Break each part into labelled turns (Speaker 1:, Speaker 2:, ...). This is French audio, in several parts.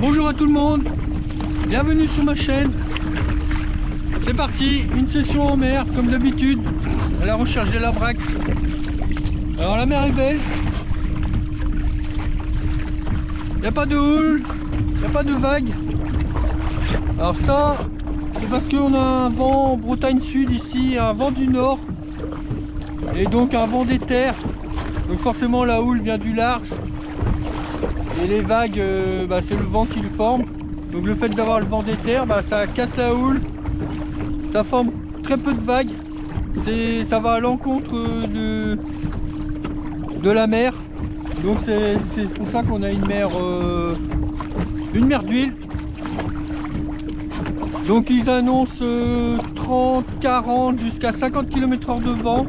Speaker 1: Bonjour à tout le monde, bienvenue sur ma chaîne. C'est parti, une session en mer comme d'habitude, à la recherche de la Brax. Alors la mer est belle, il n'y a pas de houle, il n'y a pas de vagues. Alors ça, c'est parce qu'on a un vent en Bretagne Sud ici, un vent du nord, et donc un vent des terres. Donc forcément la houle vient du large. Et les vagues, c'est le vent qui le forme. Donc le fait d'avoir le vent des terres, ça casse la houle. Ça forme très peu de vagues. Ça va à l'encontre de la mer. Donc c'est pour ça qu'on a une mer d'huile. Donc ils annoncent 30, 40 jusqu'à 50 km/h de vent.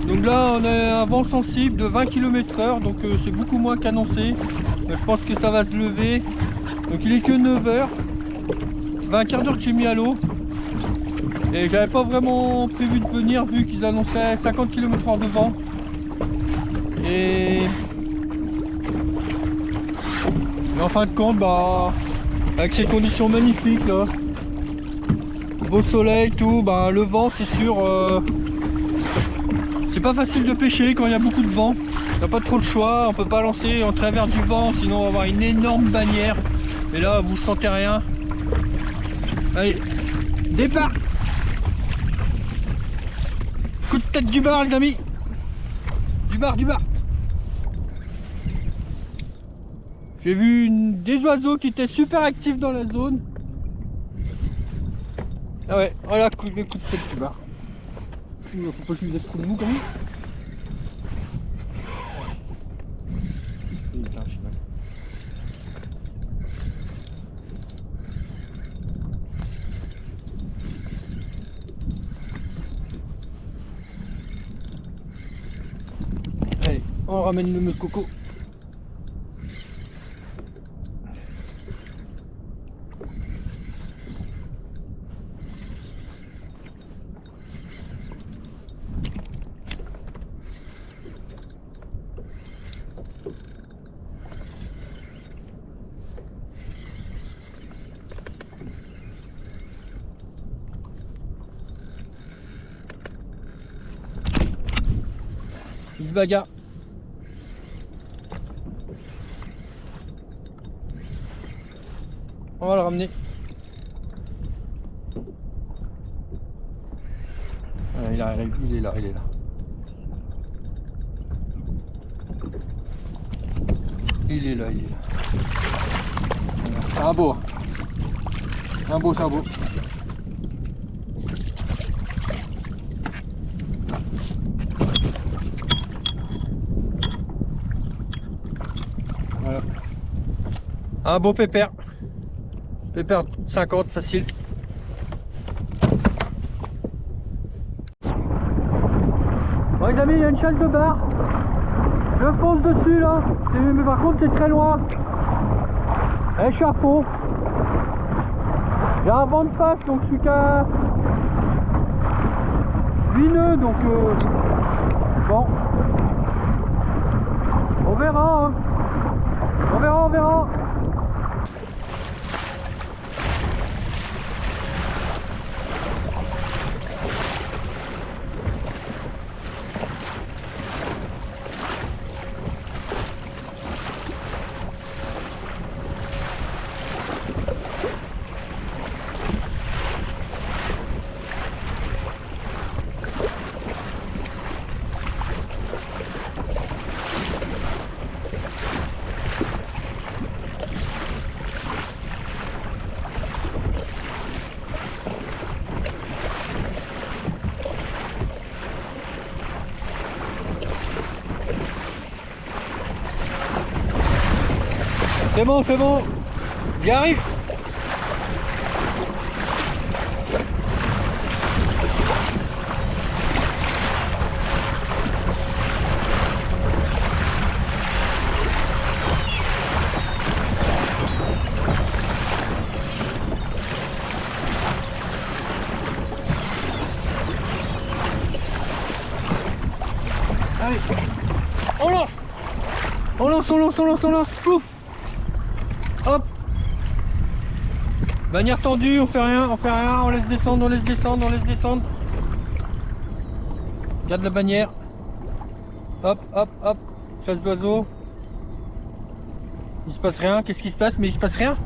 Speaker 1: Donc là on a un vent sensible de 20 km/h, donc c'est beaucoup moins qu'annoncé. Je pense que ça va se lever. Donc il est que 9h. Ça fait un quart d'heure que j'ai mis à l'eau. Et j'avais pas vraiment prévu de venir vu qu'ils annonçaient 50 km/h de vent. Et en fin de compte, avec ces conditions magnifiques là, beau soleil, tout, le vent c'est sûr. C'est pas facile de pêcher quand il y a beaucoup de vent. On n'a pas trop le choix, on peut pas lancer en travers du vent, sinon on va avoir une énorme bannière. Et là, vous sentez rien. Allez, départ! Coup de tête du bar, les amis. Du bar. J'ai vu des oiseaux qui étaient super actifs dans la zone. Ah ouais, voilà le coup de tête du bar. Faut pas que je lui laisse trop de mou quand même. Allez, on ramène le nœud de coco. Il se bagarre. On va le ramener. Voilà, il arrive, il est là. Il est là. C'est un beau. C'est un beau. Voilà. Un beau pépère. Pépère 50 facile. Bon les amis, il y a une chaîne de bar. Je fonce dessus là. Mais par contre c'est très loin. Et je suis à fond. J'ai un vent de face donc je suis qu'à 8 nœuds donc bon. On verra hein. On verra. C'est bon, j'y arrive. Allez, on lance. Pouf. Hop. Bannière tendue, on fait rien, on laisse descendre, on laisse descendre, on laisse descendre. Garde la bannière. Hop, hop, hop. Chasse d'oiseaux. Il se passe rien, qu'est-ce qui se passe? Mais il se passe rien.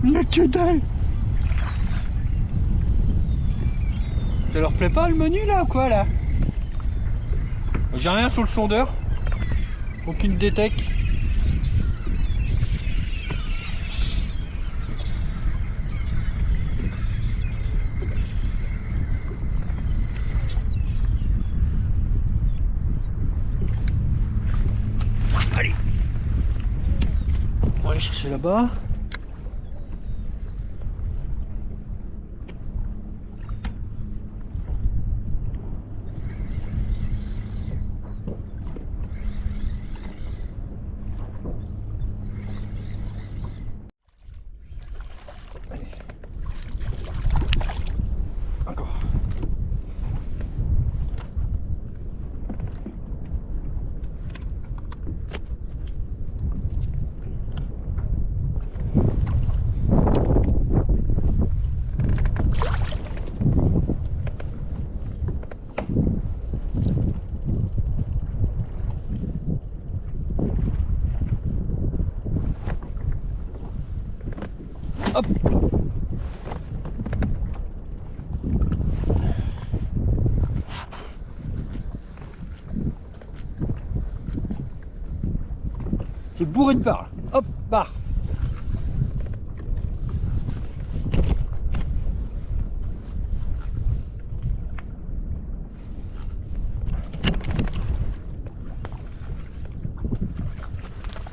Speaker 1: Il n'y a que dalle. Ça leur plaît pas le menu là ou quoi là? J'ai rien sur le sondeur. Aucune détecte. Allez. On va aller chercher là-bas. Encore. Hop. C'est bourré de barres. Hop, barre.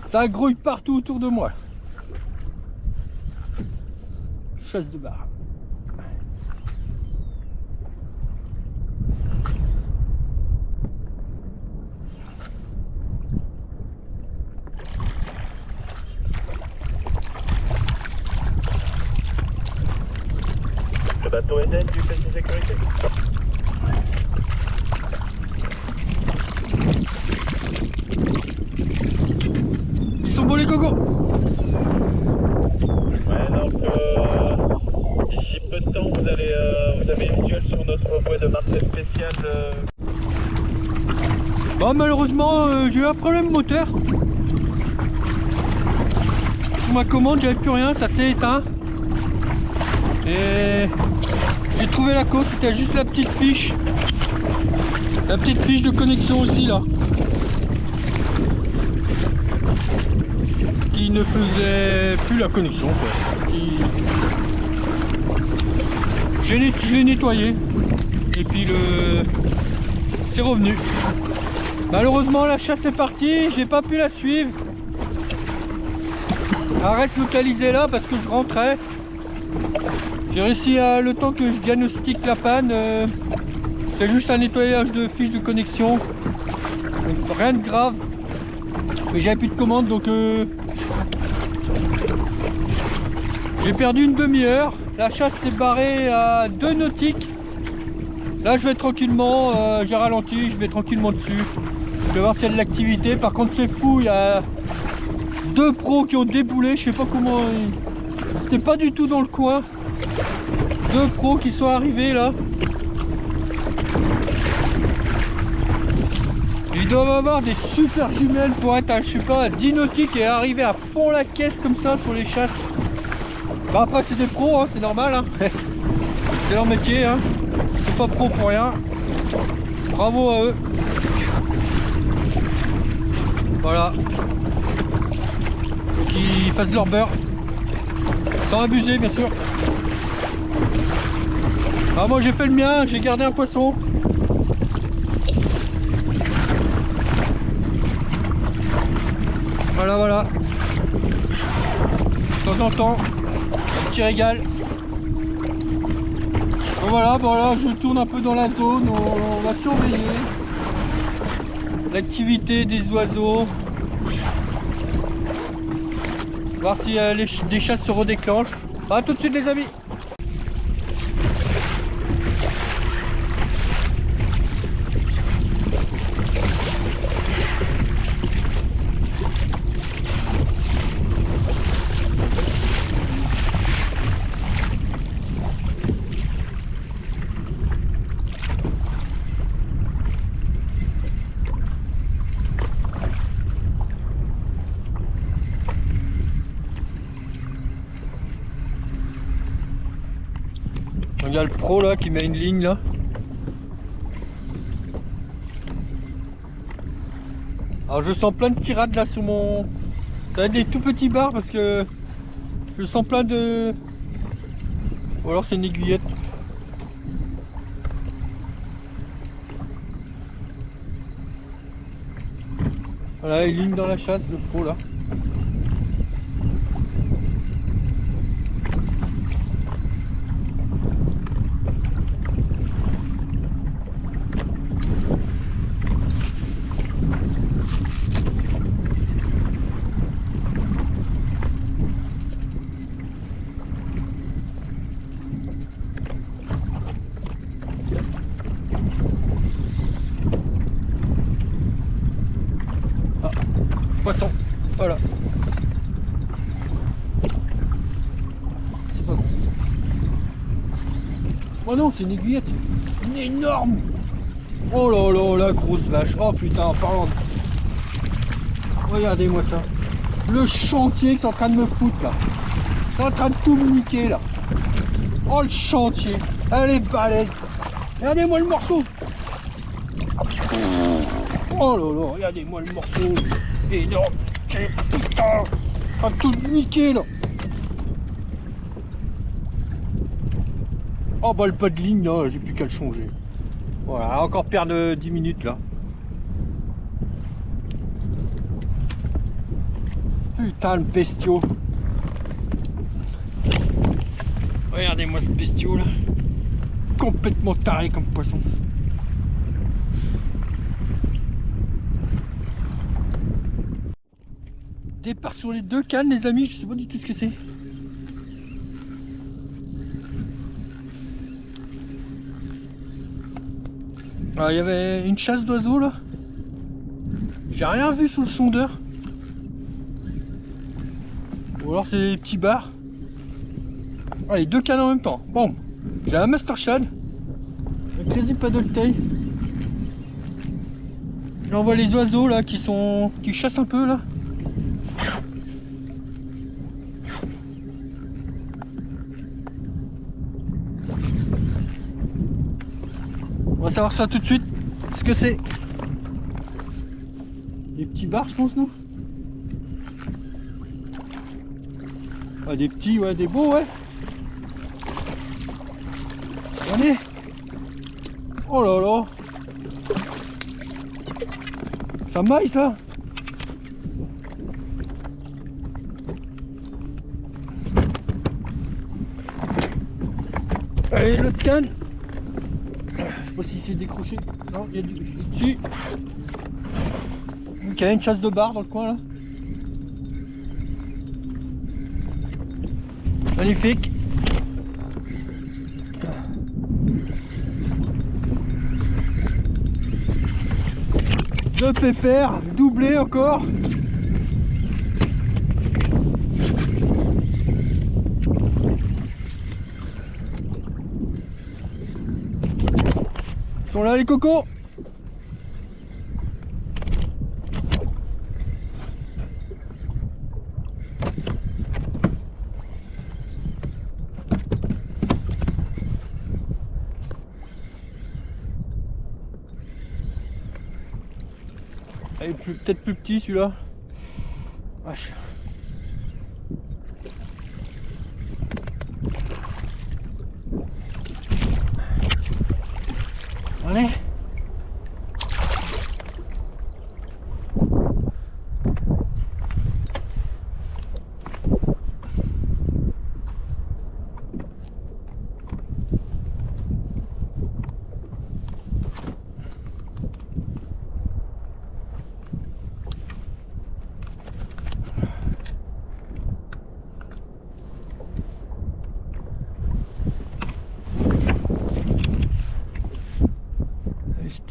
Speaker 1: Ça grouille partout autour de moi. Chasse de barre.
Speaker 2: Le bateau Eden du PC Sécurité.
Speaker 1: Ils sont beaux les cocos.
Speaker 2: Ouais, donc d'ici peu de temps, vous avez une visuel sur notre bouée de marché spéciale.
Speaker 1: Bon, malheureusement, j'ai eu un problème moteur. Sur ma commande, j'avais plus rien, ça s'est éteint. Et j'ai trouvé la cause, c'était juste la petite fiche. La petite fiche de connexion aussi là. Qui ne faisait plus la connexion quoi. Je l'ai nettoyé. Et puis c'est revenu. Malheureusement la chasse est partie, j'ai pas pu la suivre. Elle reste localisée là parce que je rentrais. J'ai réussi à, le temps que je diagnostique la panne, c'est juste un nettoyage de fiche de connexion. Donc, rien de grave. Mais j'avais plus de commande donc j'ai perdu une demi-heure. La chasse s'est barrée à 2 nautiques. Là je vais tranquillement, j'ai ralenti, je vais tranquillement dessus. Je vais voir s'il y a de l'activité. Par contre c'est fou, il y a 2 pros qui ont déboulé, je sais pas comment. C'était pas du tout dans le coin. 2 pros qui sont arrivés là. Ils doivent avoir des super jumelles pour être à, je sais pas, à 10 nautiques et arriver à fond la caisse comme ça sur les chasses. Bah après c'est des pros, hein, c'est normal. Hein. C'est leur métier. Hein. C'est pas pro pour rien. Bravo à eux. Voilà. Faut qu'ils fassent leur beurre. Sans abuser bien sûr. Ah moi j'ai fait le mien, j'ai gardé un poisson. Voilà voilà. De temps en temps, un petit régal. Donc voilà, bon là je tourne un peu dans la zone, on va surveiller l'activité des oiseaux. Voir si des chasses se redéclenchent. A tout de suite les amis. Il y a le pro là qui met une ligne là. Alors je sens plein de tirades là sur mon... Ça va être des tout petits bars parce que je sens plein de... Ou alors c'est une aiguillette. Voilà, il ligne dans la chasse le pro là. Poisson, voilà. C'est pas bon. Oh non, c'est une aiguillette. Une énorme. Oh là là, la grosse vache. Oh putain, en parlant de... Regardez-moi ça. Le chantier que c'est en train de me foutre là. C'est en train de tout me niquer là. Oh le chantier. Elle est balèze. Regardez-moi le morceau. Oh là là, regardez-moi le morceau. Énorme. Putain. Ça a tout niqué là. Oh bah le pas de ligne là, j'ai plus qu'à le changer. Voilà, encore perdre 10 minutes là. Putain le bestiau. Regardez-moi ce bestiau là. Complètement taré comme poisson. Départ sur les deux cannes les amis, je sais pas du tout ce que c'est. Ah, il y avait une chasse d'oiseaux là. J'ai rien vu sous le sondeur. Ou alors c'est des petits bars. Ah, les deux cannes en même temps. Bon, j'ai un Master Shad, un Crazy Paddle Tail. Là on voit les oiseaux là qui chassent un peu là. On va savoir ça tout de suite, ce que c'est. Des petits bars je pense non? Ah des petits, ouais, des beaux, ouais. Allez. Oh là là. Ça maille ça. Allez l'autre canne. Je sais pas si c'est décroché. Non, il y a du dessus. Il y a une chasse de bar dans le coin là. Magnifique. Deux pépères, doublé encore. Ils sont là les cocos. Il est peut-être plus petit celui-là. Vache. Allez.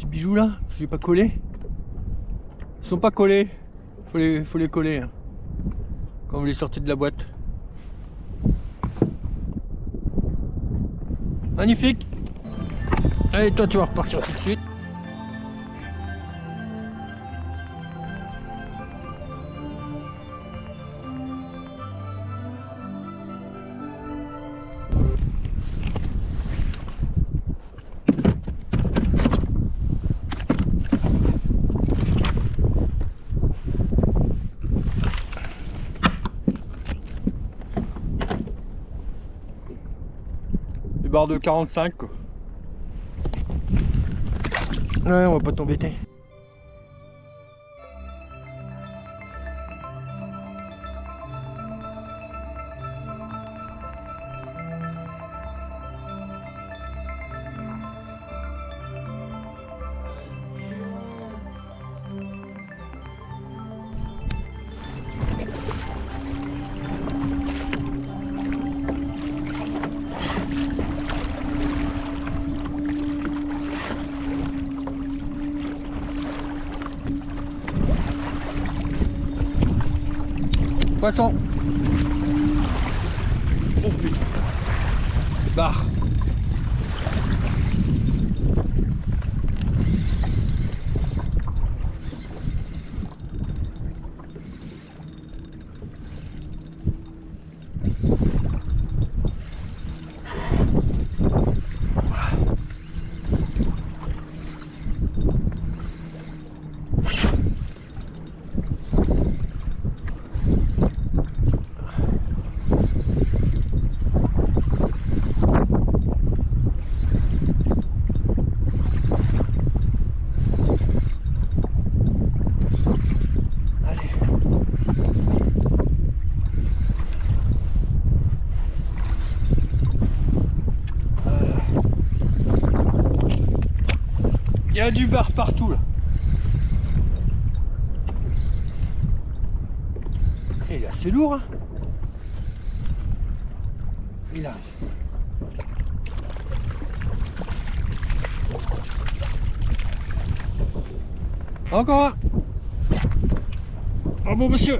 Speaker 1: Bijoux là, je vais pas coller. Ils sont pas collés. Faut les coller hein, quand vous les sortez de la boîte. Magnifique. Allez toi tu vas repartir tout de suite. barre de 45 quoi. Ouais, on va pas t'embêter. Poisson. Oh putain. Barre. Il y a du bar partout là. Et il est assez lourd hein. Il arrive. Encore un. Oh bon monsieur.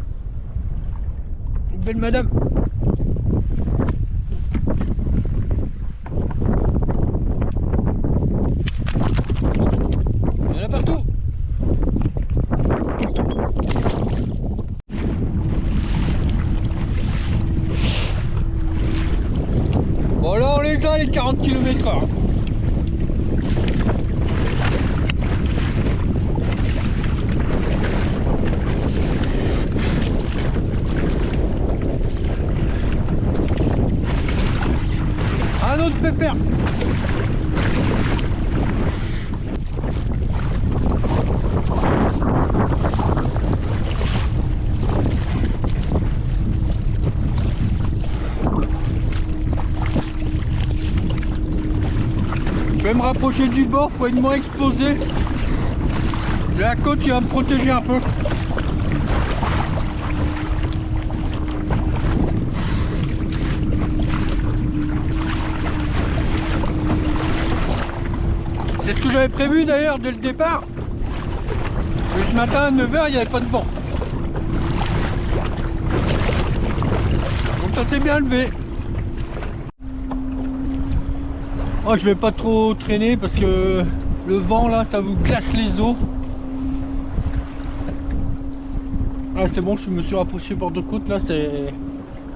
Speaker 1: Une belle madame. Il y en a partout. Bon là on les a les 40 km/h. Un autre pépère. Je vais me rapprocher du bord pour être moins exposé. J'ai la côte qui va me protéger un peu. C'est ce que j'avais prévu d'ailleurs dès le départ. Mais ce matin à 9 h il n'y avait pas de vent. Donc ça s'est bien levé. Oh, je vais pas trop traîner parce que le vent là ça vous glace les os. Ah c'est bon, je me suis rapproché bord de côte là, c'est.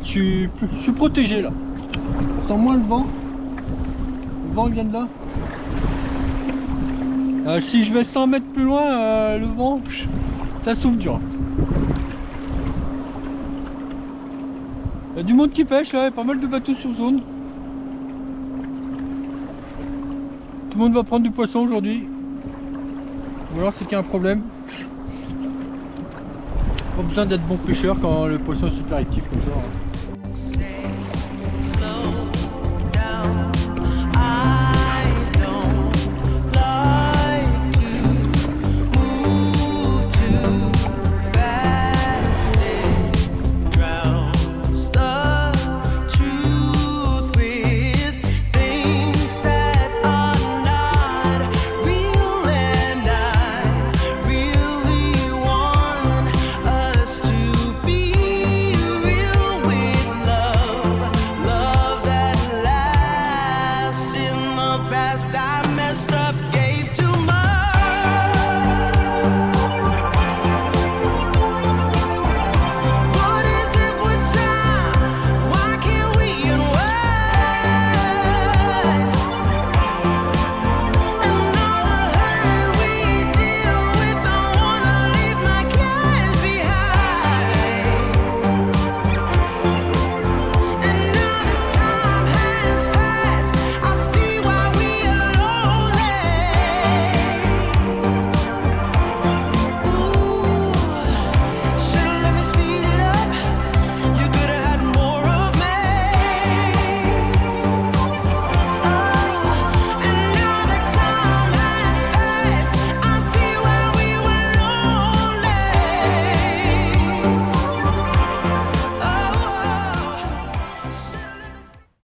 Speaker 1: Je suis protégé là. Je sens moins le vent. Le vent vient de là. Si je vais 100 mètres plus loin, le vent, ça souffle dur. Il y a du monde qui pêche là, il y a pas mal de bateaux sur zone. Tout le monde va prendre du poisson aujourd'hui. Ou alors c'est qu'il y a un problème. Pas besoin d'être bon pêcheur quand le poisson est super actif comme ça.